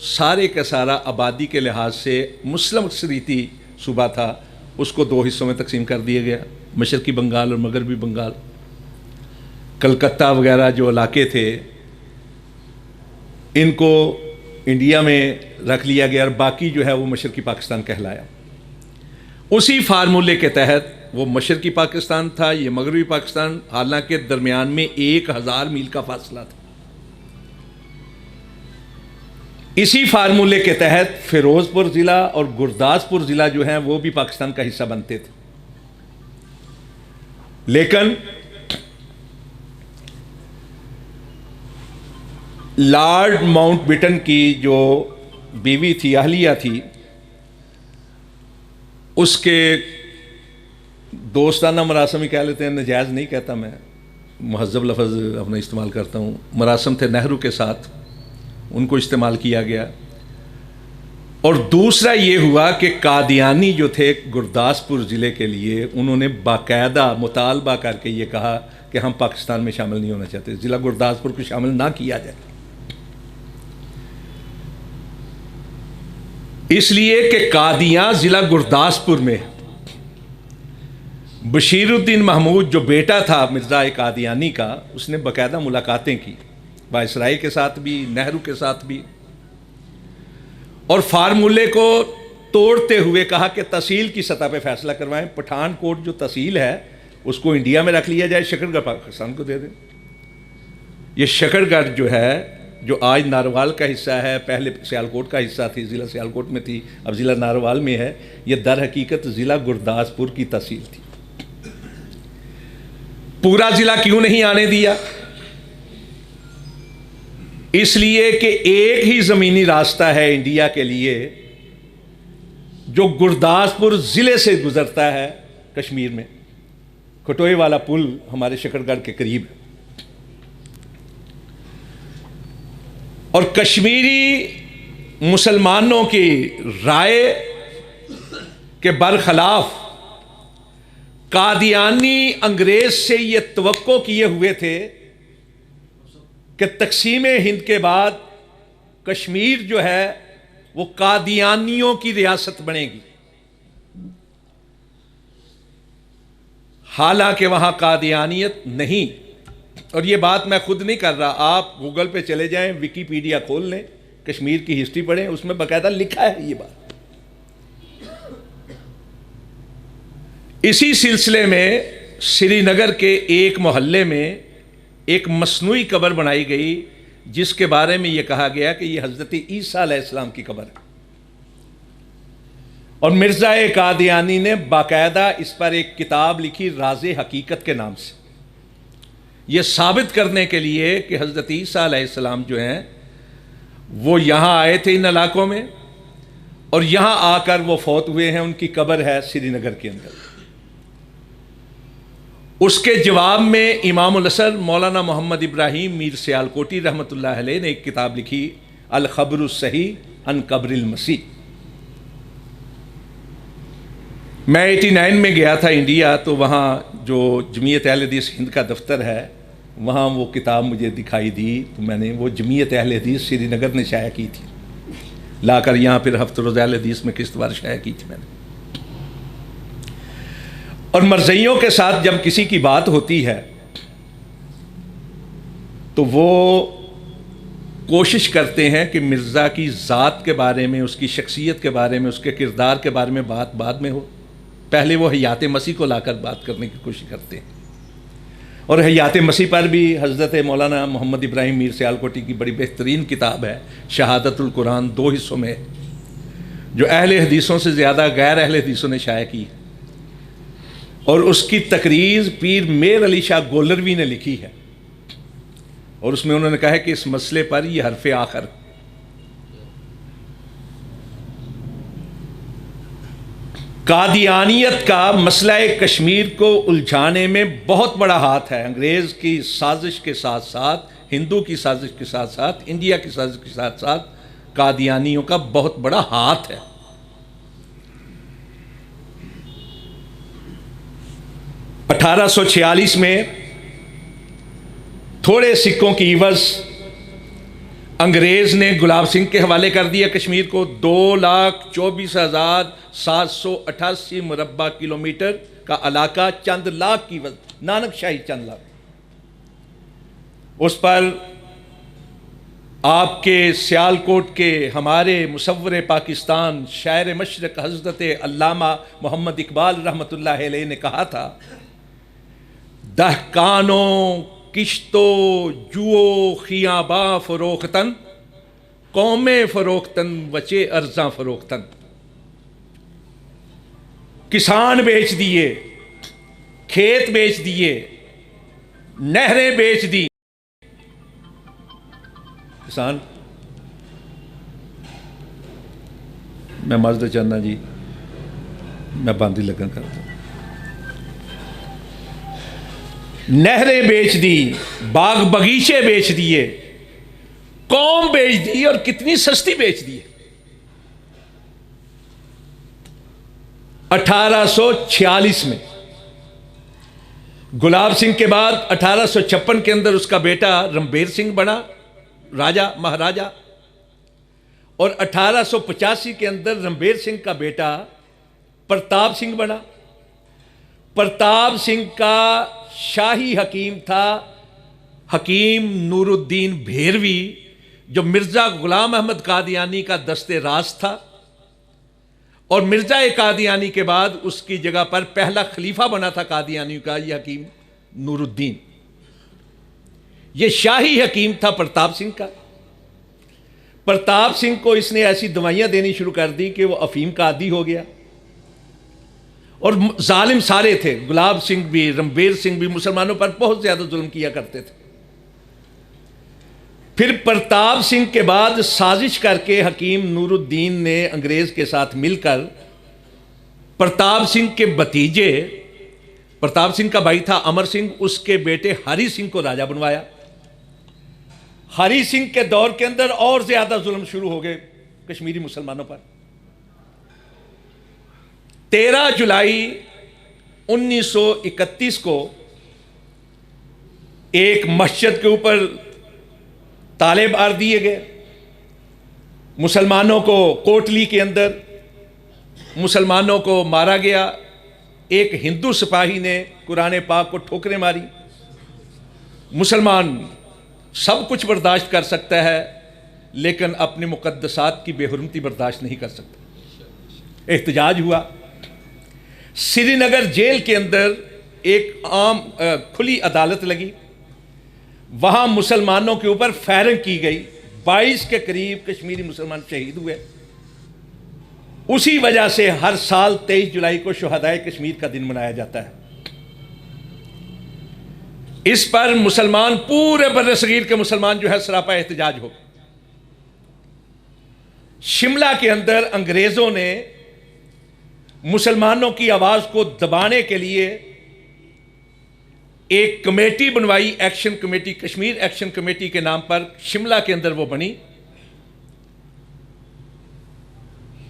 سارے کا سارا آبادی کے لحاظ سے مسلم اکثریتی صوبہ تھا، اس کو 2 حصوں میں تقسیم کر دیا گیا، مشرقی بنگال اور مغربی بنگال۔ کلکتہ وغیرہ جو علاقے تھے ان کو انڈیا میں رکھ لیا گیا، اور باقی جو ہے وہ مشرقی پاکستان کہلایا۔ اسی فارمولے کے تحت وہ مشرقی پاکستان تھا، یہ مغربی پاکستان، حالانکہ درمیان میں 1000 میل کا فاصلہ تھا۔ اسی فارمولے کے تحت فیروز پور ضلع اور گرداسپور ضلع جو ہیں وہ بھی پاکستان کا حصہ بنتے تھے، لیکن لارڈ ماؤنٹ بیٹن کی جو بیوی تھی، اہلیہ تھی، اس کے دوستانہ مراسم ہی کہہ لیتے ہیں، نجائز نہیں کہتا، میں مہذب لفظ اپنا استعمال کرتا ہوں، مراسم تھے نہرو کے ساتھ، ان کو استعمال کیا گیا۔ اور دوسرا یہ ہوا کہ قادیانی جو تھے گرداسپور ضلع کے لیے، انہوں نے باقاعدہ مطالبہ کر کے یہ کہا کہ ہم پاکستان میں شامل نہیں ہونا چاہتے، ضلع گرداسپور کو شامل نہ کیا جائے، اس لیے کہ قادیاں ضلع گرداسپور میں بشیر الدین محمود جو بیٹا تھا مرزا قادیانی کا، اس نے باقاعدہ ملاقاتیں کی وائسرائے کے ساتھ بھی، نہرو کے ساتھ بھی، اور فارمولے کو توڑتے ہوئے کہا کہ تحصیل کی سطح پہ فیصلہ کروائیں، پٹھان کوٹ جو تحصیل ہے اس کو انڈیا میں رکھ لیا جائے، شکر گڑھ پاکستان کو دے دیں۔ یہ شکر گڑھ جو ہے، جو آج ناروال کا حصہ ہے، پہلے سیالکوٹ کا حصہ تھی، ضلع سیالکوٹ میں تھی، اب ضلع ناروال میں ہے، یہ در حقیقت ضلع گرداسپور کی تحصیل تھی۔ پورا ضلع کیوں نہیں آنے دیا؟ اس لیے کہ ایک ہی زمینی راستہ ہے انڈیا کے لیے جو گرداسپور ضلع سے گزرتا ہے کشمیر میں، کھٹوئے والا پل ہمارے شکر گڑھ کے قریب ہے، اور کشمیری مسلمانوں کی رائے کے برخلاف قادیانی انگریز سے یہ توقع کیے ہوئے تھے کہ تقسیم ہند کے بعد کشمیر جو ہے وہ قادیانیوں کی ریاست بنے گی، حالانکہ وہاں قادیانیت نہیں۔ اور یہ بات میں خود نہیں کر رہا، آپ گوگل پہ چلے جائیں، ویکیپیڈیا کھول لیں، کشمیر کی ہسٹری پڑھیں، اس میں باقاعدہ لکھا ہے یہ بات۔ اسی سلسلے میں سری نگر کے ایک محلے میں ایک مصنوعی قبر بنائی گئی جس کے بارے میں یہ کہا گیا کہ یہ حضرت عیسیٰ علیہ السلام کی قبر ہے، اور مرزا قادیانی نے باقاعدہ اس پر ایک کتاب لکھی راز حقیقت کے نام سے، یہ ثابت کرنے کے لیے کہ حضرت عیسیٰ علیہ السلام جو ہیں وہ یہاں آئے تھے ان علاقوں میں، اور یہاں آ کر وہ فوت ہوئے ہیں، ان کی قبر ہے سری نگر کے اندر۔ اس کے جواب میں امام الاسر مولانا محمد ابراہیم میر سیالکوٹی رحمۃ اللہ علیہ نے ایک کتاب لکھی، الخبر الصحیح عن قبر المسیح۔ میں 89 میں گیا تھا انڈیا، تو وہاں جو جمعیت اہل حدیث ہند کا دفتر ہے، وہاں وہ کتاب مجھے دکھائی دی، تو میں نے، وہ جمعیت اہل حدیث سری نگر نے شائع کی تھی، لا کر یہاں پھر ہفتہ روزہ اہل حدیث میں قسط وار شائع کی تھی میں نے۔ اور مرزائیوں کے ساتھ جب کسی کی بات ہوتی ہے تو وہ کوشش کرتے ہیں کہ مرزا کی ذات کے بارے میں، اس کی شخصیت کے بارے میں، اس کے کردار کے بارے میں بات بعد میں ہو، پہلے وہ حیات مسیح کو لا کر بات کرنے کی کوشش کرتے ہیں۔ اور حیات مسیح پر بھی حضرت مولانا محمد ابراہیم میر سیالکوٹی کی بڑی بہترین کتاب ہے، شہادت القرآن، 2 حصوں میں، جو اہل حدیثوں سے زیادہ غیر اہل حدیثوں نے شائع کی، اور اس کی تقریر پیر میر علی شاہ گولروی نے لکھی ہے، اور اس میں انہوں نے کہا ہے کہ اس مسئلے پر یہ حرف آخر قادیانیت کا مسئلہ کشمیر کو الجھانے میں بہت بڑا ہاتھ ہے، انگریز کی سازش کے ساتھ ساتھ، ہندو کی سازش کے ساتھ ساتھ، انڈیا کی سازش کے ساتھ ساتھ قادیانیوں کا بہت بڑا ہاتھ ہے۔ 1846 میں تھوڑے سکوں کی عوض انگریز نے گلاب سنگھ کے حوالے کر دیا کشمیر کو 2,24,788 مربع کلومیٹر کا علاقہ، چند لاکھ کی نانک شاہی چند لاکھ، اس پر آپ کے سیالکوٹ کے ہمارے مصور پاکستان شاعر مشرق حضرت علامہ محمد اقبال رحمۃ اللہ علیہ نے کہا تھا، دہقانوں کشتو جو خیاباں فروختن، قوم فروختن وچے ارزاں فروختن۔ کسان بیچ دیے، کھیت بیچ دیے، نہریں بیچ دی۔ کسان، میں معذرت چاہنا جی، میں باندھی لگن کرتا ہوں۔ نہریں بیچ دی، باغ بغیچے بیچ دیے، قوم بیچ دی، اور کتنی سستی بیچ دی۔ 1846 میں گلاب سنگھ کے بعد 1856 کے اندر اس کا بیٹا رمبیر سنگھ بنا راجہ مہاراجہ، اور 1885 کے اندر رمبیر سنگھ کا بیٹا پرتاپ سنگھ بنا۔ پرتاپ سنگھ کا شاہی حکیم تھا حکیم نور الدین بھیروی، جو مرزا غلام احمد قادیانی کا دست راز تھا، اور مرزا قادیانی کے بعد اس کی جگہ پر پہلا خلیفہ بنا تھا قادیانی کا یہ حکیم نور الدین۔ یہ شاہی حکیم تھا پرتاپ سنگھ کا۔ پرتاپ سنگھ کو اس نے ایسی دوائیاں دینی شروع کر دی کہ وہ افیم کا عادی ہو گیا، اور ظالم سارے تھے، گلاب سنگھ بھی، رمبیر سنگھ بھی مسلمانوں پر بہت زیادہ ظلم کیا کرتے تھے۔ پھر پرتاپ سنگھ کے بعد سازش کر کے حکیم نور الدین نے انگریز کے ساتھ مل کر پرتاپ سنگھ کے بھتیجے، پرتاپ سنگھ کا بھائی تھا امر سنگھ، اس کے بیٹے ہری سنگھ کو راجہ بنوایا۔ ہری سنگھ کے دور کے اندر اور زیادہ ظلم شروع ہو گئے کشمیری مسلمانوں پر۔ 13 جولائی 1931 کو ایک مسجد کے اوپر تالے مار دیے گئے، مسلمانوں کو کوٹلی کے اندر مسلمانوں کو مارا گیا۔ ایک ہندو سپاہی نے قرآن پاک کو ٹھوکریں ماری۔ مسلمان سب کچھ برداشت کر سکتا ہے، لیکن اپنے مقدسات کی بے حرمتی برداشت نہیں کر سکتا۔ احتجاج ہوا۔ سری نگر جیل کے اندر ایک عام کھلی عدالت لگی، وہاں مسلمانوں کے اوپر فائرنگ کی گئی، 22 کے قریب کشمیری مسلمان شہید ہوئے۔ اسی وجہ سے ہر سال 23 جولائی کو شہدائے کشمیر کا دن منایا جاتا ہے۔ اس پر مسلمان پورے بر صغیر کے مسلمان جو ہے سراپا احتجاج ہو۔ شملہ کے اندر انگریزوں نے مسلمانوں کی آواز کو دبانے کے لیے ایک کمیٹی بنوائی، action committee, Kashmir action committee کے نام پر شملہ کے اندر وہ بنی۔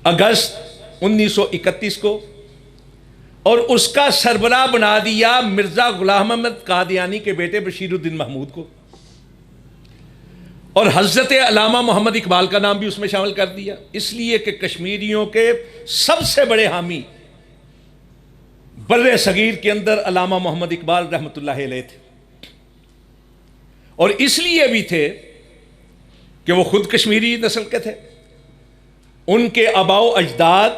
اگست 1931 کو، اور اس کا سربراہ بنا دیا مرزا غلام احمد قادیانی کے بیٹے بشیر الدین محمود کو، اور حضرت علامہ محمد اقبال کا نام بھی اس میں شامل کر دیا، اس لیے کہ کشمیریوں کے سب سے بڑے حامی بر صغیر کے اندر علامہ محمد اقبال رحمۃ اللہ علیہ تھے، اور اس لیے بھی تھے کہ وہ خود کشمیری نسل کے تھے۔ ان کے آباء و اجداد،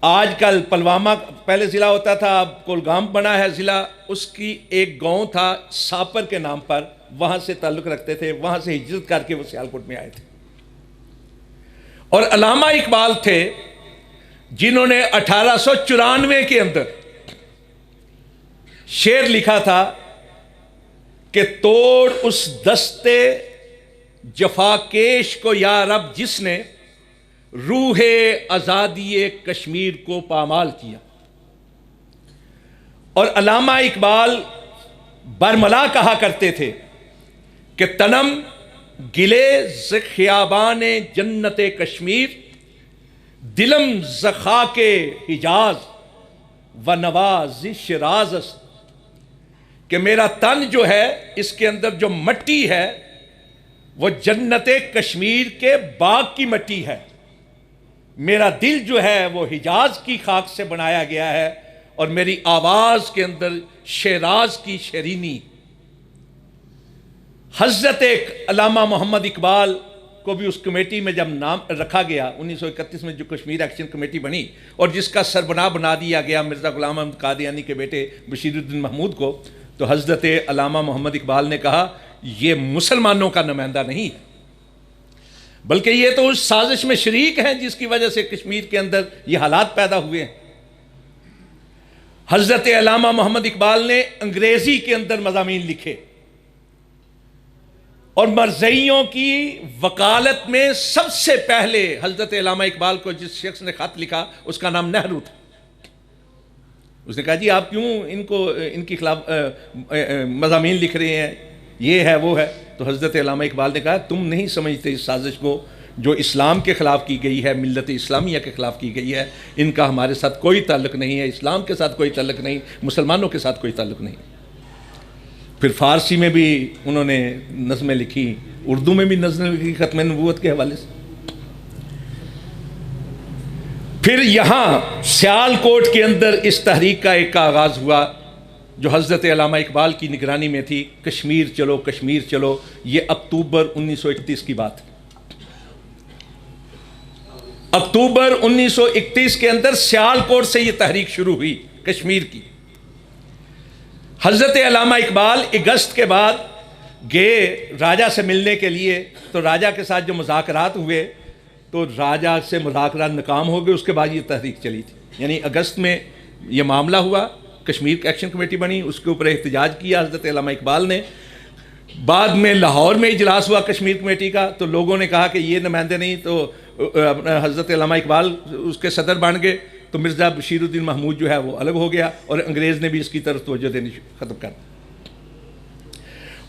آج کل پلوامہ پہلے ضلع ہوتا تھا، اب کولگام بنا ہے ضلع، اس کی ایک گاؤں تھا ساپر کے نام پر، وہاں سے تعلق رکھتے تھے، وہاں سے ہجرت کر کے وہ سیالکوٹ میں آئے تھے۔ اور علامہ اقبال تھے جنہوں نے 1894 کے اندر شعر لکھا تھا کہ توڑ اس دستے جفاکیش کو یا رب جس نے روح آزادی کشمیر کو پامال کیا۔ اور علامہ اقبال برملا کہا کرتے تھے کہ تنم گلے ز خیابان جنت کشمیر، دلم ز خاک حجاز و نواز شراز است، کہ میرا تن جو ہے اس کے اندر جو مٹی ہے وہ جنت کشمیر کے باغ کی مٹی ہے. میرا دل جو ہے وہ حجاز کی خاک سے بنایا گیا ہے اور میری آواز کے اندر شیراز کی شیرینی. حضرت علامہ محمد اقبال کو بھی اس کمیٹی میں جب نام رکھا گیا 1931 میں جو کشمیر ایکشن کمیٹی بنی اور جس کا سربراہ بنا دیا گیا مرزا غلام احمد قادیانی کے بیٹے بشیر الدین محمود کو، تو حضرت علامہ محمد اقبال نے کہا یہ مسلمانوں کا نمائندہ نہیں ہے بلکہ یہ تو اس سازش میں شریک ہیں جس کی وجہ سے کشمیر کے اندر یہ حالات پیدا ہوئے ہیں. حضرت علامہ محمد اقبال نے انگریزی کے اندر مضامین لکھے اور مرزائیوں کی وکالت میں سب سے پہلے حضرت علامہ اقبال کو جس شخص نے خط لکھا اس کا نام نہرو تھا. اس نے کہا جی آپ کیوں ان کی خلاف مضامین لکھ رہے ہیں، یہ ہے وہ ہے. تو حضرت علامہ اقبال نے کہا تم نہیں سمجھتے اس سازش کو جو اسلام کے خلاف کی گئی ہے، ملت اسلامیہ کے خلاف کی گئی ہے، ان کا ہمارے ساتھ کوئی تعلق نہیں ہے، اسلام کے ساتھ کوئی تعلق نہیں، مسلمانوں کے ساتھ کوئی تعلق نہیں. پھر فارسی میں بھی انہوں نے نظمیں لکھی، اردو میں بھی نظمیں لکھی ختم نبوت کے حوالے سے. پھر یہاں سیال کوٹ کے اندر اس تحریک کا ایک آغاز ہوا جو حضرت علامہ اقبال کی نگرانی میں تھی، کشمیر چلو کشمیر چلو. یہ اکتوبر 1931 کی بات ہے. اکتوبر 1931 کے اندر سیال کوٹ سے یہ تحریک شروع ہوئی کشمیر کی. حضرت علامہ اقبال اگست کے بعد گئے راجہ سے ملنے کے لیے، تو راجہ کے ساتھ جو مذاکرات ہوئے تو راجہ سے مذاکرات ناکام ہو گئے. اس کے بعد یہ تحریک چلی تھی، یعنی اگست میں یہ معاملہ ہوا، کشمیر ایکشن کمیٹی بنی، اس کے اوپر احتجاج کیا حضرت علامہ اقبال نے. بعد میں لاہور میں اجلاس ہوا کشمیر کمیٹی کا، تو لوگوں نے کہا کہ یہ نمائندے نہیں، تو حضرت علامہ اقبال اس کے صدر بن گئے. تو مرزا بشیر الدین محمود جو ہے وہ الگ ہو گیا اور انگریز نے بھی اس کی طرف توجہ دینی ختم کر.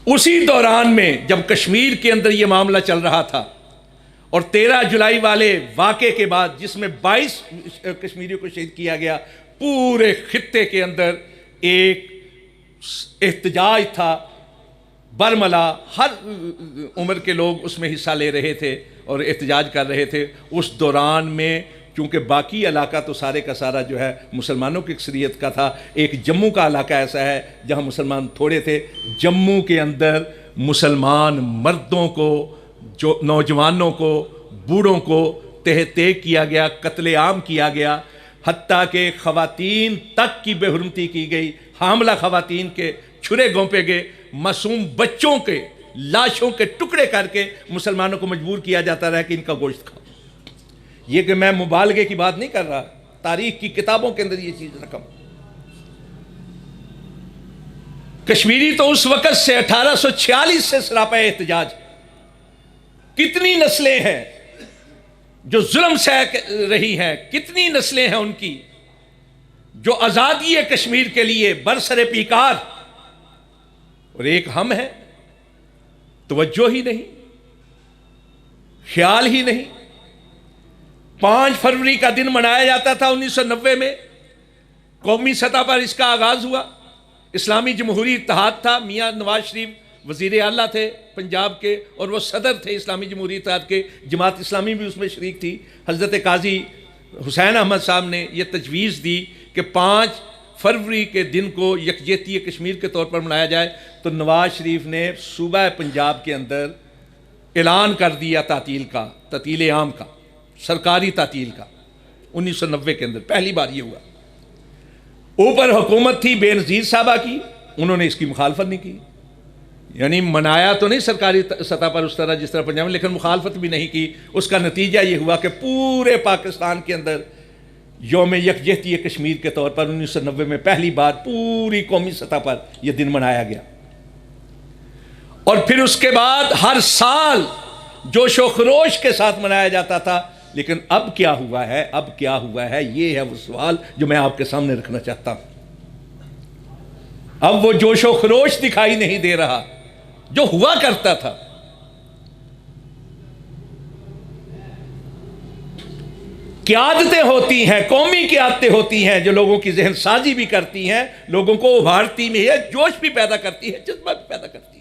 اسی دوران میں جب کشمیر کے اندر یہ معاملہ چل رہا تھا اور 13 جولائی والے واقعے کے بعد جس میں 22 کشمیریوں کو شہید کیا گیا، پورے خطے کے اندر ایک احتجاج تھا برملا. ہر عمر کے لوگ اس میں حصہ لے رہے تھے اور احتجاج کر رہے تھے. اس دوران میں چونکہ باقی علاقہ تو سارے کا سارا جو ہے مسلمانوں کی اکثریت کا تھا، ایک جموں کا علاقہ ایسا ہے جہاں مسلمان تھوڑے تھے. جموں کے اندر مسلمان مردوں کو، جو نوجوانوں کو، بوڑھوں کو تہ کیا گیا، قتل عام کیا گیا، حتیٰ کہ خواتین تک کی بے حرمتی کی گئی، حاملہ خواتین کے چھرے گھونپے گئے، معصوم بچوں کے لاشوں کے ٹکڑے کر کے مسلمانوں کو مجبور کیا جاتا رہا کہ ان کا گوشت کھاؤ. یہ کہ میں مبالغے کی بات نہیں کر رہا، تاریخ کی کتابوں کے اندر یہ چیز رقم. کشمیری تو اس وقت سے 1846 سے سراپا احتجاج. کتنی نسلیں ہیں جو ظلم سہ رہی ہیں، کتنی نسلیں ہیں ان کی جو آزادی کشمیر کے لیے برسر پیکار، اور ایک ہم ہیں. توجہ ہی نہیں، خیال ہی نہیں. 5 فروری کا دن منایا جاتا تھا 1990 میں، قومی سطح پر اس کا آغاز ہوا. اسلامی جمہوری اتحاد تھا، میاں نواز شریف وزیر اعلیٰ تھے پنجاب کے اور وہ صدر تھے اسلامی جمہوری اتحاد کے. جماعت اسلامی بھی اس میں شریک تھی. حضرت قاضی حسین احمد صاحب نے یہ تجویز دی کہ 5 فروری کے دن کو یکجہتی کشمیر کے طور پر منایا جائے. تو نواز شریف نے صوبہ پنجاب کے اندر اعلان کر دیا تعطیل کا، تعطیل عام کا، سرکاری تعطیل کا. 1990 کے اندر پہلی بار یہ ہوا. اوپر حکومت تھی بے نظیر صاحبہ کی، انہوں نے اس کی مخالفت نہیں کی. یعنی منایا تو نہیں سرکاری سطح پر اس طرح جس طرح پنجاب میں، لیکن مخالفت بھی نہیں کی. اس کا نتیجہ یہ ہوا کہ پورے پاکستان کے اندر یوم یکجہتی کشمیر کے طور پر 1990 میں پہلی بار پوری قومی سطح پر یہ دن منایا گیا. اور پھر اس کے بعد ہر سال جوش و خروش کے ساتھ منایا جاتا تھا. لیکن اب کیا ہوا ہے، اب کیا ہوا ہے، یہ ہے وہ سوال جو میں آپ کے سامنے رکھنا چاہتا ہوں. اب وہ جوش و خروش دکھائی نہیں دے رہا جو ہوا کرتا تھا. قیادتیں ہوتی ہیں، قومی قیادتیں ہوتی ہیں جو لوگوں کی ذہن سازی بھی کرتی ہیں، لوگوں کو ابھارتی بھی ہے، جوش بھی پیدا کرتی ہے، جذبہ بھی پیدا کرتی ہے.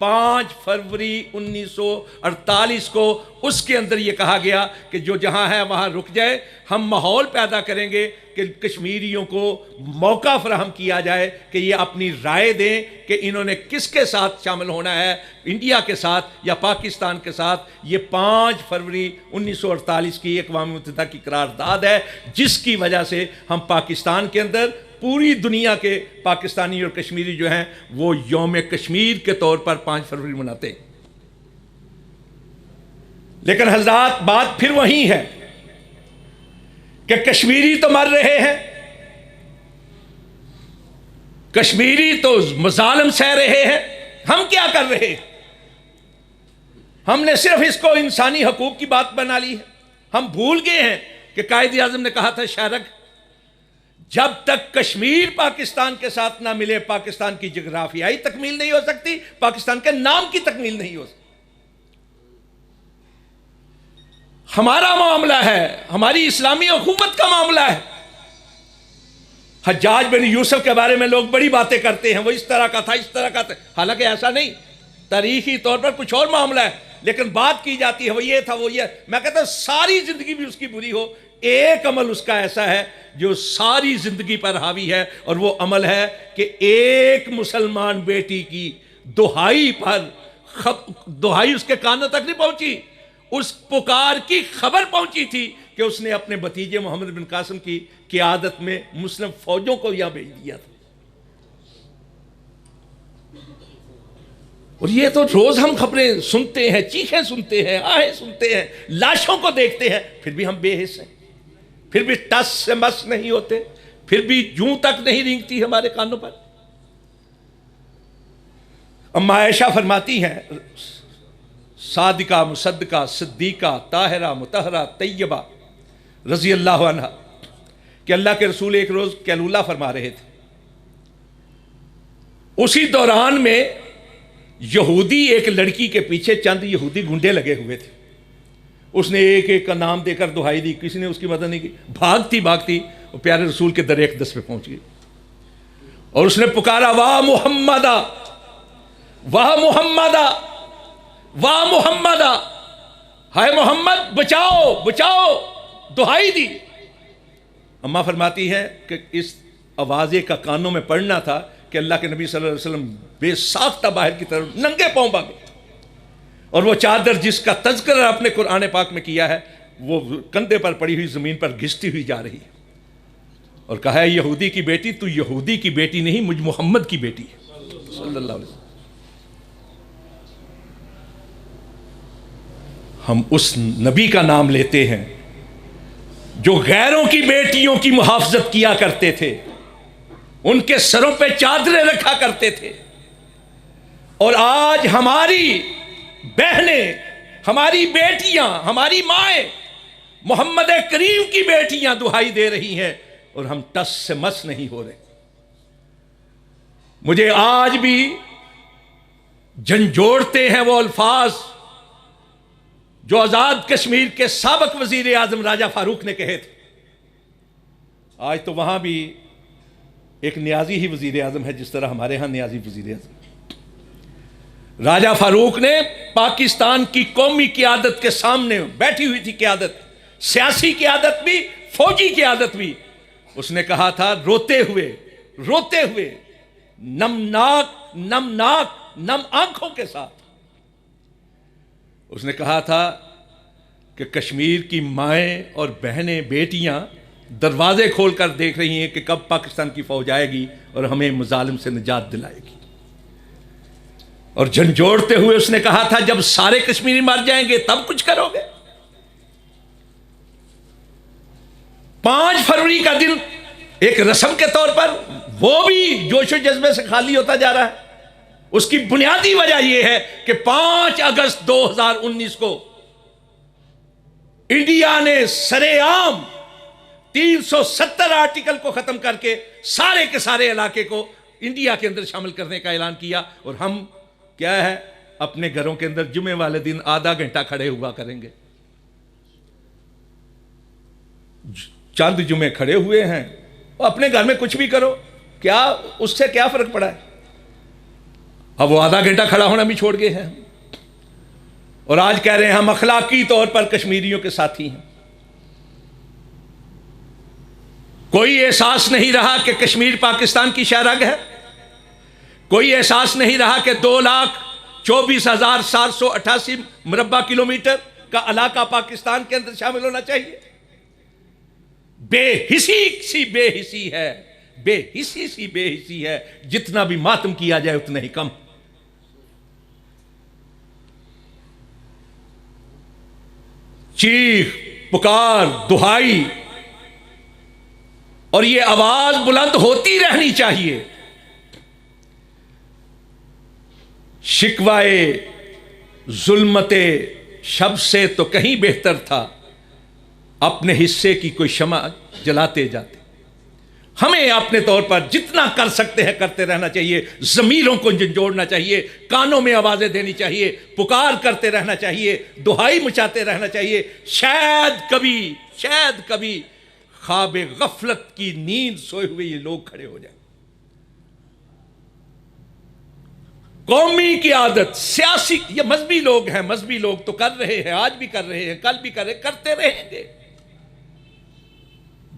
5 فروری 1948 کو اس کے اندر یہ کہا گیا کہ جو جہاں ہے وہاں رک جائے. ہم ماحول پیدا کریں گے کہ کشمیریوں کو موقع فراہم کیا جائے کہ یہ اپنی رائے دیں کہ انہوں نے کس کے ساتھ شامل ہونا ہے, انڈیا کے ساتھ یا پاکستان کے ساتھ. یہ 5 فروری 1948 کی اقوام متحدہ کی قرارداد ہے جس کی وجہ سے ہم پاکستان کے اندر پوری دنیا کے پاکستانی اور کشمیری جو ہیں وہ یوم کشمیر کے طور پر 5 فروری مناتے ہیں. لیکن حضرات بات پھر وہی ہے کہ کشمیری تو مر رہے ہیں, کشمیری تو مظالم سہ رہے ہیں, ہم کیا کر رہے ہیں؟ ہم نے صرف اس کو انسانی حقوق کی بات بنا لی ہے. ہم بھول گئے ہیں کہ قائد اعظم نے کہا تھا شارک, جب تک کشمیر پاکستان کے ساتھ نہ ملے پاکستان کی جغرافیائی تکمیل نہیں ہو سکتی, پاکستان کے نام کی تکمیل نہیں ہو سکتی. ہمارا معاملہ ہے, ہماری اسلامی اخوت کا معاملہ ہے. حجاج بن یوسف کے بارے میں لوگ بڑی باتیں کرتے ہیں, وہ اس طرح کا تھا, اس طرح کا تھا, حالانکہ ایسا نہیں, تاریخی طور پر کچھ اور معاملہ ہے, لیکن بات کی جاتی ہے وہ یہ تھا, وہ یہ. میں کہتا ہوں ساری زندگی بھی اس کی بری ہو, ایک عمل اس کا ایسا ہے جو ساری زندگی پر حاوی ہے, اور وہ عمل ہے کہ ایک مسلمان بیٹی کی دہائی پر دہائی اس کے کانوں تک نہیں پہنچی, اس پکار کی خبر پہنچی تھی کہ اس نے اپنے بھتیجے محمد بن قاسم کی قیادت میں مسلم فوجوں کو یہاں بھیج دیا تھا. اور یہ تو روز ہم خبریں سنتے ہیں, چیخیں سنتے ہیں, آہیں سنتے ہیں, لاشوں کو دیکھتے ہیں, پھر بھی ہم بے حس ہیں, پھر بھی ٹس سے مس نہیں ہوتے, پھر بھی جوں تک نہیں رینگتی ہمارے کانوں پر. اما عائشہ فرماتی ہیں, صادقہ مصدقہ صدیقہ طاہرہ مطہرہ طیبہ رضی اللہ عنہ, کہ اللہ کے رسول ایک روز کیلولہ فرما رہے تھے. اسی دوران میں یہودی ایک لڑکی کے پیچھے چند یہودی گنڈے لگے ہوئے تھے. اس نے ایک ایک کا نام دے کر دہائی دی, کسی نے اس کی مدد نہیں کی. بھاگتی بھاگتی وہ پیارے رسول کے در اقدس پہ پہنچ گئی اور اس نے پکارا, واہ محمدہ, واہ محمدہ, واہ محمدہ, ہائے محمد بچاؤ بچاؤ, دہائی دی. اماں فرماتی ہے کہ اس آوازے کا کانوں میں پڑنا تھا کہ اللہ کے نبی صلی اللہ علیہ وسلم بے ساختہ باہر کی طرف ننگے پاؤں بھاگے, اور وہ چادر جس کا تذکرہ اپنے قرآن پاک میں کیا ہے وہ کندھے پر پڑی ہوئی زمین پر گھستی ہوئی جا رہی ہے, اور کہا ہے یہودی کی بیٹی, تو یہودی کی بیٹی نہیں, مجھ محمد کی بیٹی ہے صلی اللہ علیہ وسلم. ہم اس نبی کا نام لیتے ہیں جو غیروں کی بیٹیوں کی محافظت کیا کرتے تھے, ان کے سروں پہ چادریں رکھا کرتے تھے, اور آج ہماری بہنیں, ہماری بیٹیاں, ہماری مائیں محمد کریم کی بیٹیاں دہائی دے رہی ہیں, اور ہم ٹس سے مس نہیں ہو رہے. مجھے آج بھی جھنجھوڑتے ہیں وہ الفاظ جو آزاد کشمیر کے سابق وزیر اعظم راجہ فاروق نے کہے تھے. آج تو وہاں بھی ایک نیازی ہی وزیر اعظم ہے جس طرح ہمارے ہاں نیازی وزیر اعظم. راجہ فاروق نے پاکستان کی قومی قیادت کے سامنے بیٹھی ہوئی تھی, قیادت, سیاسی قیادت بھی, فوجی قیادت بھی. اس نے کہا تھا روتے ہوئے نمناک نم آنکھوں کے ساتھ, اس نے کہا تھا کہ کشمیر کی مائیں اور بہنیں, بیٹیاں دروازے کھول کر دیکھ رہی ہیں کہ کب پاکستان کی فوج آئے گی اور ہمیں مظالم سے نجات دلائے گی. اور جھنجھوڑتے ہوئے اس نے کہا تھا جب سارے کشمیری مر جائیں گے تب کچھ کرو گے. 5 فروری کا دن ایک رسم کے طور پر وہ بھی جوش و جذبے سے خالی ہوتا جا رہا ہے. اس کی بنیادی وجہ یہ ہے کہ 5 اگست 2019 کو انڈیا نے سرے عام 370 آرٹیکل کو ختم کر کے سارے کے سارے علاقے کو انڈیا کے اندر شامل کرنے کا اعلان کیا. اور ہم کیا ہے اپنے گھروں کے اندر جمعے والے دن آدھا گھنٹہ کھڑے ہوا کریں گے. چند جمعے کھڑے ہوئے ہیں, اپنے گھر میں کچھ بھی کرو, کیا اس سے کیا فرق پڑا ہے؟ اب وہ آدھا گھنٹہ کھڑا ہونا بھی چھوڑ گئے ہیں اور آج کہہ رہے ہیں ہم اخلاقی طور پر کشمیریوں کے ساتھی ہیں. کوئی احساس نہیں رہا کہ کشمیر پاکستان کی شہرگ ہے. کوئی احساس نہیں رہا کہ 2,24,788 مربع کلومیٹر کا علاقہ پاکستان کے اندر شامل ہونا چاہیے. بے حسی سی بے حسی ہے، بے حسی سی بے حسی ہے. جتنا بھی ماتم کیا جائے اتنا ہی کم. چیخ پکار دہائی اور یہ آواز بلند ہوتی رہنی چاہیے. شکوائے ظلمت شب سے تو کہیں بہتر تھا اپنے حصے کی کوئی شمع جلاتے جاتے. ہمیں اپنے طور پر جتنا کر سکتے ہیں کرتے رہنا چاہیے. ضمیروں کو جھنجھوڑنا چاہیے، کانوں میں آوازیں دینی چاہیے، پکار کرتے رہنا چاہیے، دہائی مچاتے رہنا چاہیے. شاید کبھی خواب غفلت کی نیند سوئے ہوئے یہ لوگ کھڑے ہو جائیں. قومی کی عادت، سیاسی، یہ مذہبی لوگ ہیں، مذہبی لوگ تو کر رہے ہیں، آج بھی کر رہے ہیں، کل بھی کر رہے، کرتے رہیں گے.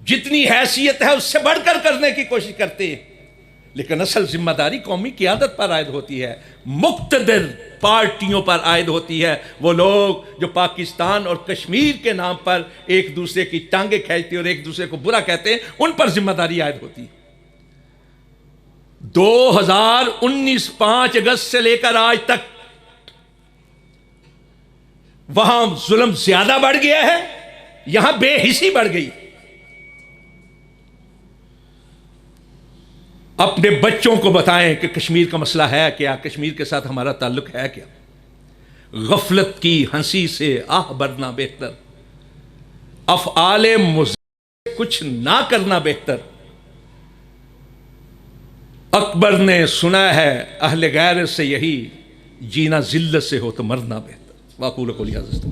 جتنی حیثیت ہے اس سے بڑھ کر کرنے کی کوشش کرتے ہیں. لیکن اصل ذمہ داری قومی قیادت پر عائد ہوتی ہے، مقتدر پارٹیوں پر عائد ہوتی ہے. وہ لوگ جو پاکستان اور کشمیر کے نام پر ایک دوسرے کی ٹانگیں کھینچتے اور ایک دوسرے کو برا کہتے ہیں، ان پر ذمہ داری عائد ہوتی ہے. 2019 5 اگست سے لے کر آج تک وہاں ظلم زیادہ بڑھ گیا ہے، یہاں بے حسی بڑھ گئی. اپنے بچوں کو بتائیں کہ کشمیر کا مسئلہ ہے کیا، کشمیر کے ساتھ ہمارا تعلق ہے کیا. غفلت کی ہنسی سے آہ بھرنا بہتر، افعال مضر کچھ نہ کرنا بہتر. اکبر نے سنا ہے اہل غیرت سے یہی، جینا ذلت سے ہو تو مرنا بہتر. واقول قولی ھذا.